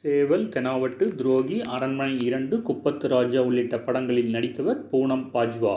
சேவல், தெனாவட்டு, துரோகி, அரண்மனை 2, குப்பத்து ராஜா உள்ளிட்ட படங்களில் நடித்தவர் பூனம் பாஜ்வா.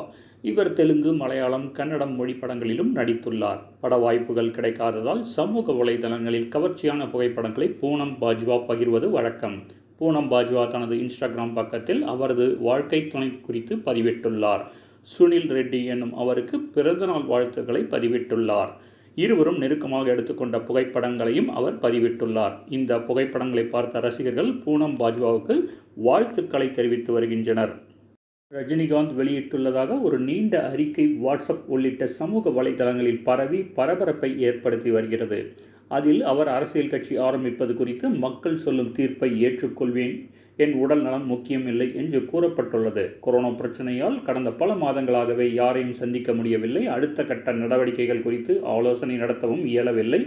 இவர் தெலுங்கு, மலையாளம், கன்னடம் மொழி படங்களிலும் நடித்துள்ளார். பட வாய்ப்புகள் கிடைக்காததால் சமூக வலைதளங்களில் கவர்ச்சியான புகைப்படங்களை பூனம் பாஜ்வா பகிர்வது வழக்கம். பூனம் பாஜ்வா தனது இன்ஸ்டாகிராம் பக்கத்தில் அவரது வாழ்க்கை துணை குறித்து பதிவிட்டுள்ளார். சுனில் ரெட்டி என்னும் அவருக்கு பிறந்தநாள் வாழ்த்துக்களை பதிவிட்டுள்ளார். இருவரும் நெருக்கமாக எடுத்துக்கொண்ட புகைப்படங்களையும் அவர் பதிவிட்டுள்ளார். இந்த புகைப்படங்களை பார்த்த ரசிகர்கள் பூனம் பாஜ்வாவுக்கு வாழ்த்துக்களை தெரிவித்து வருகின்றனர். ரஜினிகாந்த் வெளியிட்டுள்ளதாக ஒரு நீண்ட அறிக்கை வாட்ஸ்அப் உள்ளிட்ட சமூக வலைதளங்களில் பரவி பரபரப்பை ஏற்படுத்தி வருகிறது. அதில் அவர் அரசியல் கட்சி ஆரம்பிப்பது குறித்து மக்கள் சொல்லும் தீர்ப்பை ஏற்றுக்கொள்வேன், என் உடல் நலம் முக்கியமில்லை என்று கூறப்பட்டுள்ளது. கொரோனா பிரச்சனையால் கடந்த பல மாதங்களாகவே யாரையும் சந்திக்க முடியவில்லை. அடுத்த கட்ட நடவடிக்கைகள் குறித்து ஆலோசனை நடத்தவும் இயலவில்லை.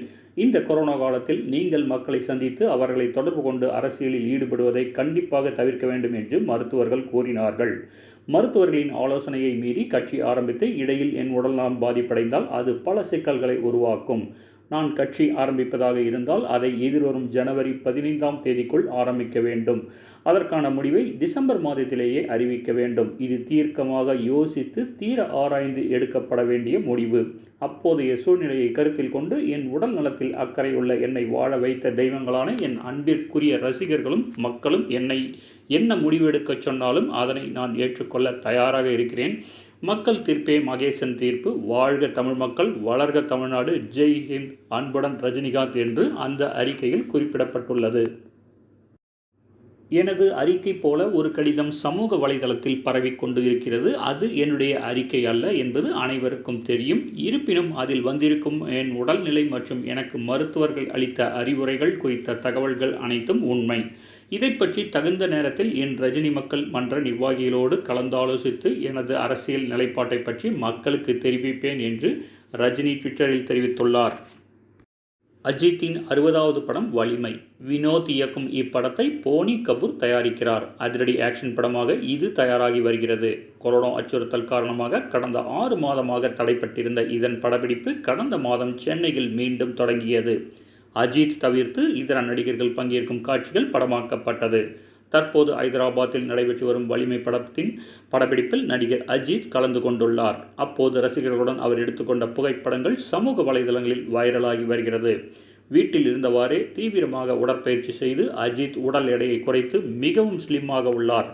இந்த கொரோனா காலத்தில் நீங்கள் மக்களை சந்தித்து அவர்களை தொடர்பு கொண்டு அரசியலில் ஈடுபடுவதை கண்டிப்பாக தவிர்க்க வேண்டும் என்று மருத்துவர்கள் கூறினார்கள். மருத்துவர்களின் ஆலோசனையை மீறி கட்சி ஆரம்பித்து இடையில் என் உடல்நலம் பாதிப்படைந்தால் அது பல சிக்கல்களை உருவாக்கும். நான் கட்சி ஆரம்பிப்பதாக இருந்தால் அதை எதிர்வரும் ஜனவரி 15ஆம் தேதிக்குள் ஆரம்பிக்க வேண்டும். அதற்கான முடிவை டிசம்பர் மாதத்திலேயே அறிவிக்க வேண்டும். இது தீர்க்கமாக யோசித்து தீர ஆராய்ந்து எடுக்கப்பட வேண்டிய முடிவு. அப்போதைய சூழ்நிலையை கருத்தில் கொண்டு என் உடல் நலத்தில் அக்கறை உள்ள என்னை வாழ வைத்த தெய்வங்களான என் அன்பிற்குரிய ரசிகர்களும் மக்களும் என்னை என்ன முடிவெடுக்க சொன்னாலும் அதனை நான் ஏற்றுக்கொள்ள தயாராக இருக்கிறேன். மக்கள் தீர்ப்பே மகேசன் தீர்ப்பு. வாழ்க தமிழ் மக்கள், வளர்க தமிழ்நாடு, ஜெய் ஹிந்த், அன்புடன் ரஜினிகாந்த் என்று அந்த அறிக்கையில் குறிப்பிடப்பட்டுள்ளது. எனது அறிக்கை போல ஒரு கடிதம் சமூக வலைதளத்தில் பரவிக்கொண்டு இருக்கிறது. அது என்னுடைய அறிக்கை அல்ல என்பது அனைவருக்கும் தெரியும். இருப்பினும் அதில் வந்திருக்கும் என் உடல்நிலை மற்றும் எனக்கு மருத்துவர்கள் அளித்த அறிவுரைகள் குறித்த தகவல்கள் அனைத்தும் உண்மை. இதை பற்றி தகுந்த நேரத்தில் என் ரஜினி மக்கள் மன்ற நிர்வாகிகளோடு கலந்தாலோசித்து எனது அரசியல் நிலைப்பாட்டை பற்றி மக்களுக்கு தெரிவிப்பேன் என்று ரஜினி ட்விட்டரில் தெரிவித்துள்ளார். அஜித்தின் 60வது படம் வலிமை. வினோத் இயக்கும் இப்படத்தை போனி கபூர் தயாரிக்கிறார். அதிரடி ஆக்ஷன் படமாக இது தயாராகி வருகிறது. கொரோனா அச்சுறுத்தல் காரணமாக கடந்த 6 மாதமாக தடைப்பட்டிருந்த இதன் படப்பிடிப்பு கடந்த மாதம் சென்னையில் மீண்டும் தொடங்கியது. அஜித் தவிர்த்து இதர நடிகர்கள் பங்கேற்கும் காட்சிகள் படமாக்கப்பட்டது. தற்போது ஐதராபாத்தில் நடைபெற்று வரும் வலிமை படத்தின் படப்பிடிப்பில் நடிகர் அஜித் கலந்து கொண்டுள்ளார். அப்போது ரசிகர்களுடன் அவர் எடுத்துக்கொண்ட புகைப்படங்கள் சமூக வலைதளங்களில் வைரலாகி வருகிறது. வீட்டில் இருந்தவாறே தீவிரமாக உடற்பயிற்சி செய்து அஜித் உடல் எடையை குறைத்து மிகவும் ஸ்லிம்மாக உள்ளார்.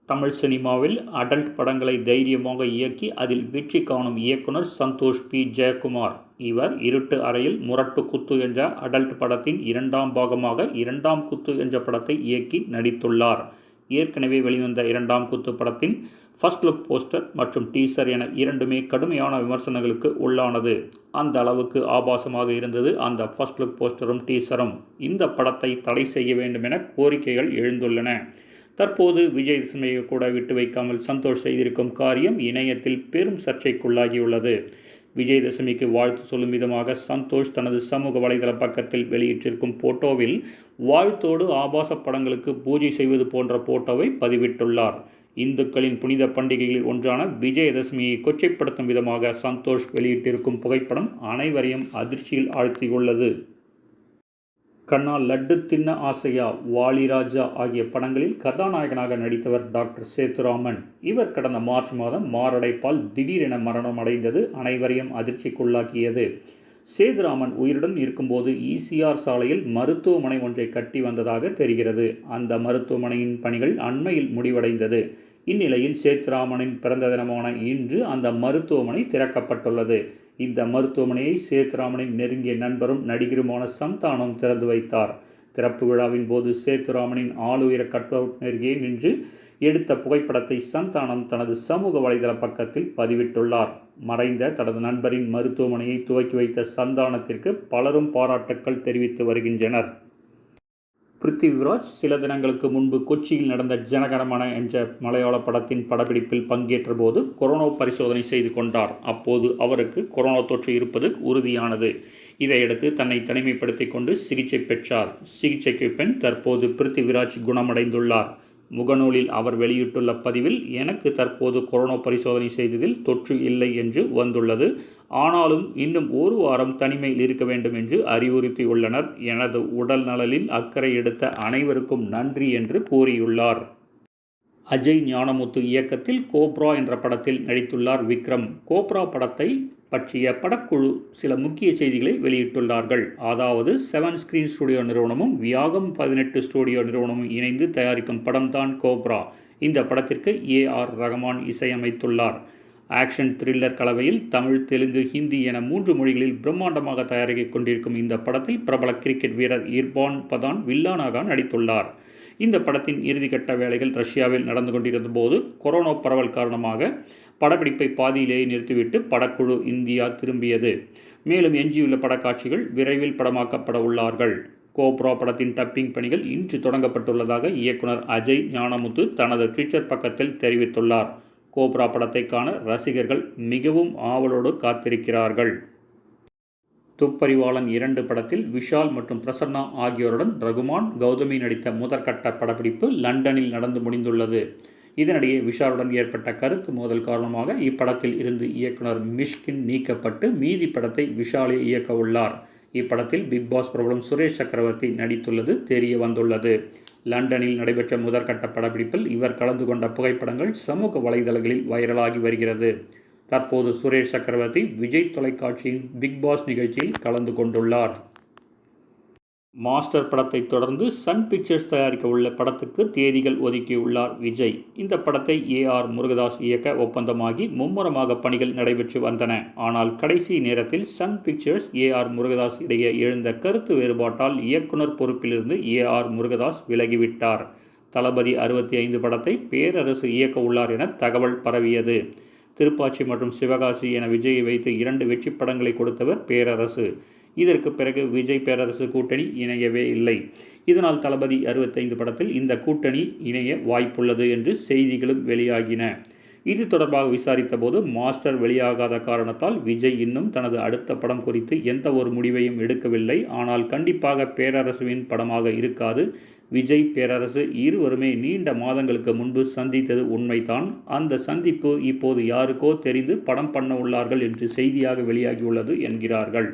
தமிழ் சினிமாவில் அடல்ட் படங்களை தைரியமாக இயக்கி அதில் வெற்றி காணும் இயக்குனர் சந்தோஷ் பி. ஜெயக்குமார். இவர் இருட்டு அறையில் முரட்டு குத்து என்ற அடல்ட் படத்தின் 2ஆம் பாகமாக 2ஆம் குத்து என்ற படத்தை இயக்கி நடித்துள்ளார். ஏற்கனவே வெளிவந்த 2ஆம் குத்து படத்தின் ஃபர்ஸ்ட் லுக் போஸ்டர் மற்றும் டீசர் என இரண்டுமே கடுமையான விமர்சனங்களுக்கு உள்ளானது. அந்த அளவுக்கு ஆபாசமாக இருந்தது அந்த ஃபர்ஸ்ட் லுக் போஸ்டரும் டீசரும். இந்த படத்தை தடை செய்ய வேண்டும் என கோரிக்கைகள் எழுந்துள்ளன. தற்போது விஜயதசமியை கூட விட்டு வைக்காமல் சந்தோஷ் செய்திருக்கும் காரியம் இணையத்தில் பெரும் சர்ச்சைக்குள்ளாகியுள்ளது. விஜயதசமிக்கு வாழ்த்து சொல்லும் விதமாக சந்தோஷ் தனது சமூக வலைதள பக்கத்தில் வெளியிட்டிருக்கும் போட்டோவில் வாழ்த்தோடு ஆபாச படங்களுக்கு பூஜை செய்வது போன்ற போட்டோவை பதிவிட்டுள்ளார். இந்துக்களின் புனித பண்டிகைகளில் ஒன்றான விஜயதசமியை கொச்சைப்படுத்தும் விதமாக சந்தோஷ் வெளியிட்டிருக்கும் புகைப்படம் அனைவரையும் அதிர்ச்சியில் ஆழ்த்தியுள்ளது. கண்ணா லட்டு தின்ன ஆசையா, வாலிராஜா ஆகிய படங்களில் கதாநாயகனாக நடித்தவர் டாக்டர் சேதுராமன். இவர் கடந்த மார்ச் மாதம் மாரடைப்பால் திடீரென மரணம் அடைந்தது அனைவரையும் அதிர்ச்சிக்குள்ளாக்கியது. சேதுராமன் உயிருடன் இருக்கும்போது ஈசிஆர் சாலையில் மருத்துவமனை ஒன்றை கட்டி வந்ததாக தெரிகிறது. அந்த மருத்துவமனையின் பணிகள் அண்மையில் முடிவடைந்தது. இந்நிலையில் சேதுராமனின் பிறந்த தினமான இன்று அந்த மருத்துவமனை திறக்கப்பட்டுள்ளது. இந்த மருத்துவமனையை சேதுராமனின் நெருங்கிய நண்பரும் நடிகருமான சந்தானம் திறந்து வைத்தார். திறப்பு விழாவின் போது சேதுராமனின் ஆளுயர கட்அவுட் நெருங்கே நின்று எடுத்த புகைப்படத்தை சந்தானம் தனது சமூக வலைதள பக்கத்தில் பதிவிட்டுள்ளார். மறைந்த தனது நண்பரின் மருத்துவமனையை துவக்கி வைத்த சந்தானத்திற்கு பலரும் பாராட்டுக்கள் தெரிவித்து வருகின்றனர். பிருத்திவிராஜ் சில தினங்களுக்கு முன்பு கொச்சியில் நடந்த ஜனகணமன என்ற மலையாள படத்தின் படப்பிடிப்பில் பங்கேற்ற போது கொரோனா பரிசோதனை செய்து கொண்டார். அப்போது அவருக்கு கொரோனா தொற்று இருப்பது உறுதியானது. இதையடுத்து தன்னை தனிமைப்படுத்திக் கொண்டு சிகிச்சை பெற்றார். சிகிச்சைக்கு பின் தற்போது பிருத்திவிராஜ் குணமடைந்துள்ளார். முகநூலில் அவர் வெளியிட்டுள்ள பதிவில், எனக்கு தற்போது கொரோனா பரிசோதனை செய்ததில் தொற்று இல்லை என்று வந்துள்ளது. ஆனாலும் இன்னும் ஒரு வாரம் தனிமையில் இருக்க வேண்டும் என்று அறிவுறுத்தியுள்ளனர். எனது உடல் நலனில் அக்கறை எடுத்த அனைவருக்கும் நன்றி என்று கூறியுள்ளார். அஜய் ஞானமுத்து இயக்கத்தில் கோப்ரா என்ற படத்தில் நடித்துள்ளார் விக்ரம். கோப்ரா படத்தை பற்றிய படக்குழு சில முக்கிய செய்திகளை வெளியிட்டுள்ளார்கள். அதாவது 7 ஸ்கிரீன் ஸ்டுடியோ நிறுவனமும் வியாகம் 18 ஸ்டுடியோ நிறுவனமும் இணைந்து தயாரிக்கும் படம்தான் கோப்ரா. இந்த படத்திற்கு ஏ.ஆர். ரஹ்மான் இசையமைத்துள்ளார். ஆக்ஷன் த்ரில்லர் கலவையில் தமிழ், தெலுங்கு, ஹிந்தி என 3 மொழிகளில் பிரம்மாண்டமாக தயாரித்துக் கொண்டிருக்கும் இந்த படத்தில் பிரபல கிரிக்கெட் வீரர் இர்பான் பதான் வில்லனாக நடித்துள்ளார். இந்த படத்தின் இறுதிக்கட்ட வேலைகள் ரஷ்யாவில் நடந்து கொண்டிருந்த போது கொரோனா பரவல் காரணமாக படப்பிடிப்பை பாதியிலேயே நிறுத்திவிட்டு படக்குழு இந்தியா திரும்பியது. மேலும் எஞ்சியுள்ள படக்காட்சிகள் விரைவில் படமாக்கப்பட உள்ளார்கள். கோப்ரா படத்தின் டப்பிங் பணிகள் இன்று தொடங்கப்பட்டுள்ளதாக இயக்குனர் அஜய் ஞானமுத்து தனது ட்விட்டர் பக்கத்தில் தெரிவித்துள்ளார். கோப்ரா படத்தை காண ரசிகர்கள் மிகவும் ஆவலோடு காத்திருக்கிறார்கள். துப்பறிவாளன் 2 படத்தில் விஷால் மற்றும் பிரசன்னா ஆகியோருடன் ரகுமான், கௌதமி நடித்த முதற்கட்ட படப்பிடிப்பு லண்டனில் நடந்து முடிந்துள்ளது. இதனிடையே விஷாலுடன் ஏற்பட்ட கருத்து மோதல் காரணமாக இப்படத்தில் இருந்து இயக்குனர் மிஷ்கின் நீக்கப்பட்டு மீதி படத்தை விஷாலே இயக்க உள்ளார். இப்படத்தில் பிக் பாஸ் பிரபலம் சுரேஷ் சக்கரவர்த்தி நடித்துள்ளது தெரிய வந்துள்ளது. லண்டனில் நடைபெற்ற முதற்கட்ட படப்பிடிப்பில் இவர் கலந்து கொண்ட புகைப்படங்கள் சமூக வலைதளங்களில் வைரலாகி வருகிறது. தற்போது சுரேஷ் சக்கரவர்த்தி விஜய் தொலைக்காட்சியின் பிக் பாஸ் நிகழ்ச்சியில் கலந்து கொண்டுள்ளார். மாஸ்டர் படத்தை தொடர்ந்து சன் பிக்சர்ஸ் தயாரிக்க உள்ள படத்துக்கு தேதிகள் ஒதுக்கியுள்ளார் விஜய். இந்த படத்தை ஏ.ஆர். முருகதாஸ் இயக்க ஒப்பந்தமாகி மும்முரமாக பணிகள் நடைபெற்று வந்தன. ஆனால் கடைசி நேரத்தில் சன் பிக்சர்ஸ், ஏ.ஆர். முருகதாஸ் இடையே எழுந்த கருத்து வேறுபாட்டால் இயக்குனர் பொறுப்பிலிருந்து ஏ.ஆர். முருகதாஸ் விலகிவிட்டார். தளபதி 65 படத்தை பேரரசு இயக்க உள்ளார் என தகவல் பரவியது. திருப்பாச்சி மற்றும் சிவகாசி என விஜயை வைத்து 2 வெற்றி படங்களை கொடுத்தவர் பேரரசு. இதற்கு பிறகு விஜய் பேரரசு கூட்டணி இணையவே இல்லை. இதனால் தளபதி 65 படத்தில் இந்த கூட்டணி இணைய வாய்ப்புள்ளது என்று செய்திகளும் வெளியாகின. இது தொடர்பாக விசாரித்த போது மாஸ்டர் வெளியாகாத காரணத்தால் விஜய் இன்னும் தனது அடுத்த படம் குறித்து எந்த ஒரு முடிவையும் எடுக்கவில்லை. ஆனால் கண்டிப்பாக பேரரசுவின் படமாக இருக்காது. விஜய், பேரரசு இருவருமே நீண்ட மாதங்களுக்கு முன்பு சந்தித்தது உண்மைதான். அந்த சந்திப்பு இப்போது யாருக்கோ தெரிந்து படம் பண்ண உள்ளார்கள் என்று செய்தியாக வெளியாகியுள்ளது என்கிறார்கள்.